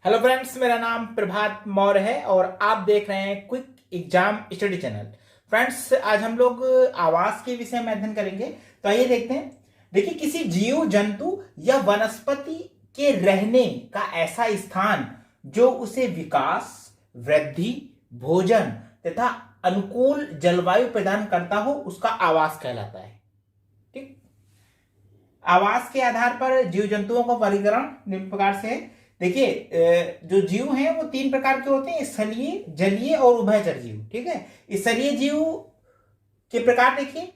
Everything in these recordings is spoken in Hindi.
हेलो फ्रेंड्स, मेरा नाम प्रभात मौर्य है और आप देख रहे हैं quick exam study channel. Friends, आज हम लोग आवास के विषय में अध्ययन करेंगे। तो आइए देखते हैं। देखिए, किसी जीव जंतु या वनस्पति के रहने का ऐसा स्थान जो उसे विकास, वृद्धि, भोजन तथा अनुकूल जलवायु प्रदान करता हो, उसका आवास कहलाता है। ठीक। आवास के आधार पर जीव जंतुओं का वर्गीकरण निम्न प्रकार से है। देखिए, जो जीव हैं वो तीन प्रकार के होते हैं: स्थलीय, जलीय और उभयचर जीव। ठीक है। स्थलीय जीव के प्रकार देखिए: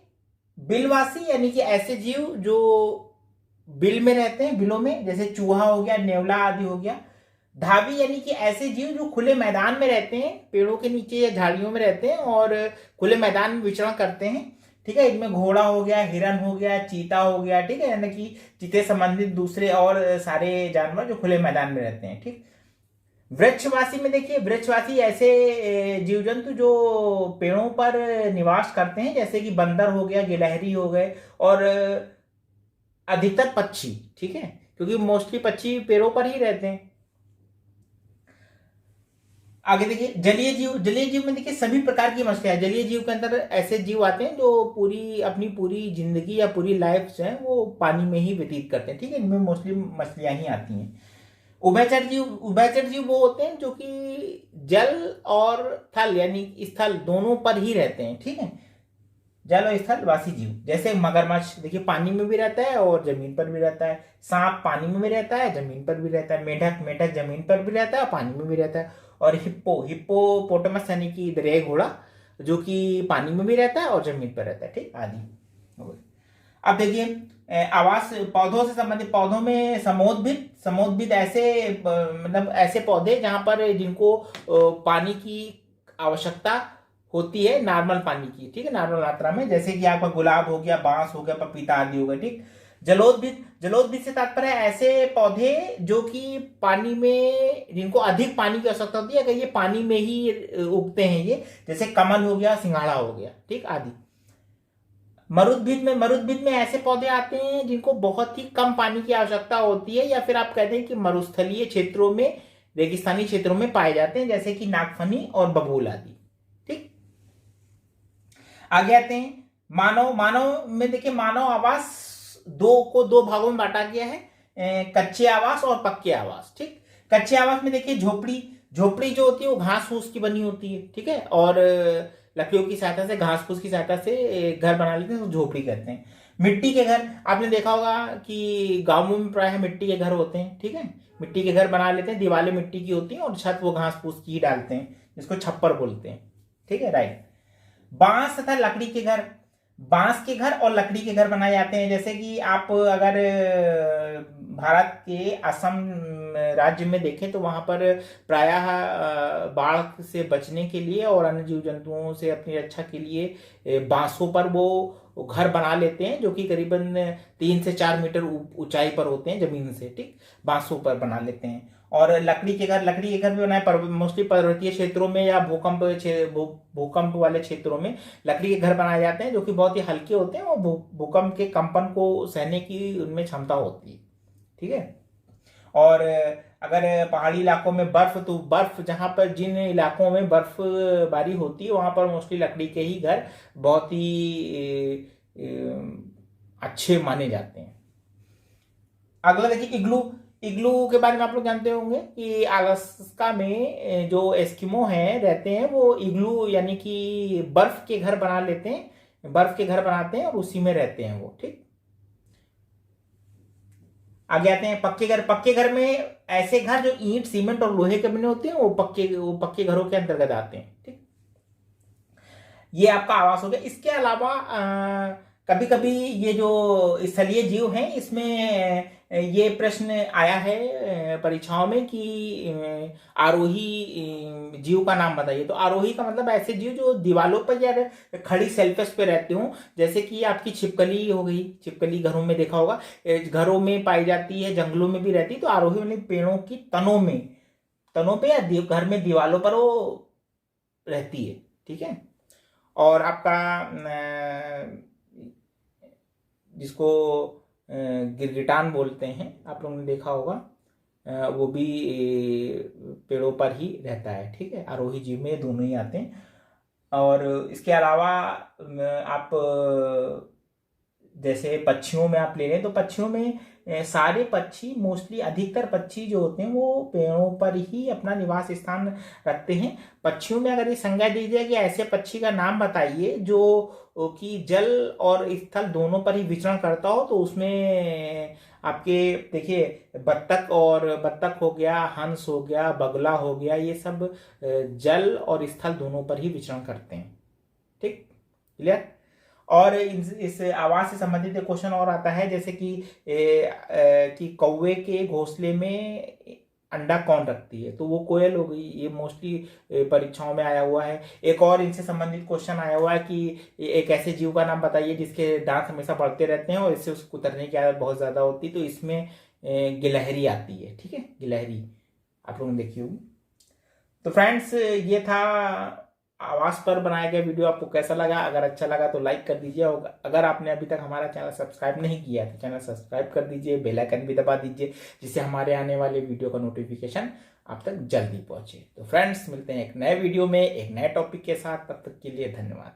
बिलवासी, यानी कि ऐसे जीव जो बिल में रहते हैं, बिलों में, जैसे चूहा हो गया, नेवला आदि हो गया। धावी, यानी कि ऐसे जीव जो खुले मैदान में रहते हैं, पेड़ों के नीचे या झाड़ियों में रहते हैं और खुले मैदान में विचरण करते हैं। ठीक है। इनमें घोड़ा हो गया, हिरन हो गया, चीता हो गया। ठीक है। यानी कि चीते संबंधित दूसरे और सारे जानवर जो खुले मैदान में रहते हैं। ठीक। वृक्षवासी में देखिए, वृक्षवासी ऐसे जीव जंतु जो पेड़ों पर निवास करते हैं, जैसे कि बंदर हो गया, गिलहरी हो गए और अधिकतर पक्षी। ठीक है, क्योंकि मोस्टली पक्षी पेड़ों पर ही रहते हैं। आगे देखिए, जलीय जीव। जलीय जीव में देखिए सभी प्रकार की मछलियां। जलीय जीव के अंदर ऐसे जीव आते हैं जो अपनी पूरी जिंदगी या पूरी लाइफ जो है वो पानी में ही व्यतीत करते हैं। ठीक है। इनमें मोस्टली मछलियां ही आती हैं। उभयचर जीव वो होते हैं जो कि जल और थल, यानी स्थल दोनों पर ही रहते हैं। ठीक है। जल और स्थल वासी जीव, जैसे मगरमच्छ देखिए पानी में भी रहता है और जमीन पर भी रहता है। सांप पानी में भी रहता है, जमीन पर भी रहता है। मेढक मेढक जमीन पर भी रहता है और पानी में भी रहता है। और हिप्पोपोटामस, यानी कि दरियाई घोड़ा, जो कि पानी में भी रहता है और जमीन पर रहता है। ठीक आदि हो गए। अब देखिए, आवास पौधों से संबंधित। पौधों में समोद्भिद ऐसे मतलब ऐसे पौधे जहां पर जिनको पानी की आवश्यकता होती है, नॉर्मल पानी की। ठीक है, नॉर्मल मात्रा में, जैसे कि आपका गुलाब हो गया, बांस हो गया, पपीता आदि हो गया। ठीक। जलोद्भिद से तात्पर्य ऐसे पौधे जो कि पानी में, जिनको अधिक पानी की आवश्यकता होती है, अगर ये पानी में ही उगते हैं, ये जैसे कमल हो गया, सिंघाड़ा हो गया। ठीक आदि। मरुद्भिद में ऐसे पौधे आते हैं जिनको बहुत ही कम पानी की आवश्यकता होती है, या फिर आप कहते हैं कि मरुस्थलीय क्षेत्रों में, रेगिस्तानी क्षेत्रों में पाए जाते हैं, जैसे कि नागफनी और बबूल आदि। ठीक। आगे आते हैं मानव में। देखिए, मानव आवास दो भागों में बांटा गया है: कच्चे आवास और पक्के आवास। ठीक। कच्चे आवास में देखिए, झोपड़ी जो होती है वो घास फूस की बनी होती है। ठीक है। और लकड़ियों की सहायता से, घास फूस की सहायता से घर बना लेते हैं, तो झोपड़ी कहते हैं। मिट्टी के घर, आपने देखा होगा कि गांवों में प्राय मिट्टी के घर होते हैं। ठीक है। मिट्टी के घर बना लेते हैं, दीवारें मिट्टी की होती हैं और छत वो घास फूस की ही डालते हैं, जिसको छप्पर बोलते हैं। ठीक है, राइट। बांस तथा लकड़ी के घर। बांस के घर और लकड़ी के घर बनाए जाते हैं। जैसे कि आप अगर भारत के असम राज्य में देखें तो वहां पर प्रायः बाढ़ से बचने के लिए और अन्य जीव जंतुओं से अपनी रक्षा के लिए बांसों पर वो घर बना लेते हैं, जो कि करीबन 3 से 4 मीटर ऊंचाई पर होते हैं जमीन से। ठीक। बांसों पर बना लेते हैं। और लकड़ी के घर भी बनाए मोस्टली पर्वतीय क्षेत्रों में या भूकंप वाले क्षेत्रों में लकड़ी के घर बनाए जाते हैं, जो कि बहुत ही हल्के होते हैं और भूकंप के कंपन को सहने की उनमें क्षमता होती है। ठीक है। और अगर पहाड़ी इलाकों में बर्फ, तो बर्फ जहां पर, जिन इलाकों में बर्फबारी होती है वहां पर मोस्टली लकड़ी के ही घर बहुत ही अच्छे माने जाते हैं। अगला देखिए, इग्लू। इग्लू के बारे में आप लोग जानते होंगे कि अलास्का में जो एस्किमो हैं रहते हैं, वो इग्लू यानी कि बर्फ के घर बना लेते हैं, बर्फ के घर बनाते हैं और उसी में रहते हैं वो। ठीक। आगे आते हैं पक्के घर। पक्के घर में ऐसे घर जो ईंट, सीमेंट और लोहे के बने होते हैं, वो पक्के घरों के अंतर्गत आते हैं। ठीक। ये आपका आवास हो गया। इसके अलावा कभी कभी ये जो स्थलीय जीव हैं, इसमें ये प्रश्न आया है परीक्षाओं में कि आरोही जीव का नाम बताइए। तो आरोही का मतलब ऐसे जीव जो दीवालों पर या खड़ी सेल्फेस पे रहते हो, जैसे कि आपकी छिपकली हो गई। छिपकली घरों में देखा होगा, घरों में पाई जाती है, जंगलों में भी रहती है। तो आरोही मतलब पेड़ों की तनों पे या घर में दीवालों पर वो रहती है। ठीक है। और आपका जिसको गिरगिटान बोलते हैं, आप लोगों ने देखा होगा, वो भी पेड़ों पर ही रहता है। ठीक है, आरोही जीव में दोनों ही आते हैं। और इसके अलावा आप जैसे पक्षियों में आप ले लें तो पक्षियों में सारे पक्षी मोस्टली अधिकतर पक्षी जो होते हैं वो पेड़ों पर ही अपना निवास स्थान रखते हैं। पक्षियों में अगर ये संज्ञा दी जाए कि ऐसे पक्षी का नाम बताइए जो कि जल और स्थल दोनों पर ही विचरण करता हो, तो उसमें आपके देखिए बत्तख हो गया, हंस हो गया, बगला हो गया, ये सब जल और स्थल दोनों पर ही विचरण करते हैं। ठीक, क्लियर। और इस आवाज से संबंधित एक क्वेश्चन और आता है, जैसे कि कौवे के घोंसले में अंडा कौन रखती है, तो वो कोयल हो गई। ये मोस्टली परीक्षाओं में आया हुआ है। एक और इनसे संबंधित क्वेश्चन आया हुआ है कि एक ऐसे जीव का नाम बताइए जिसके दांत हमेशा बढ़ते रहते हैं और इससे उसको कुतरने की आदत बहुत ज्यादा होती है, तो इसमें गिलहरी आती है। ठीक है, गिलहरी आप लोगों ने देखी होगी। तो फ्रेंड्स, ये था आवाज पर बनाया गया वीडियो। आपको कैसा लगा? अगर अच्छा लगा तो लाइक कर दीजिए, और अगर आपने अभी तक हमारा चैनल सब्सक्राइब नहीं किया तो चैनल सब्सक्राइब कर दीजिए, बेल आइकन भी दबा दीजिए, जिससे हमारे आने वाले वीडियो का नोटिफिकेशन आप तक जल्दी पहुंचे। तो फ्रेंड्स, मिलते हैं एक नए वीडियो में एक नए टॉपिक के साथ। तब तक के लिए धन्यवाद।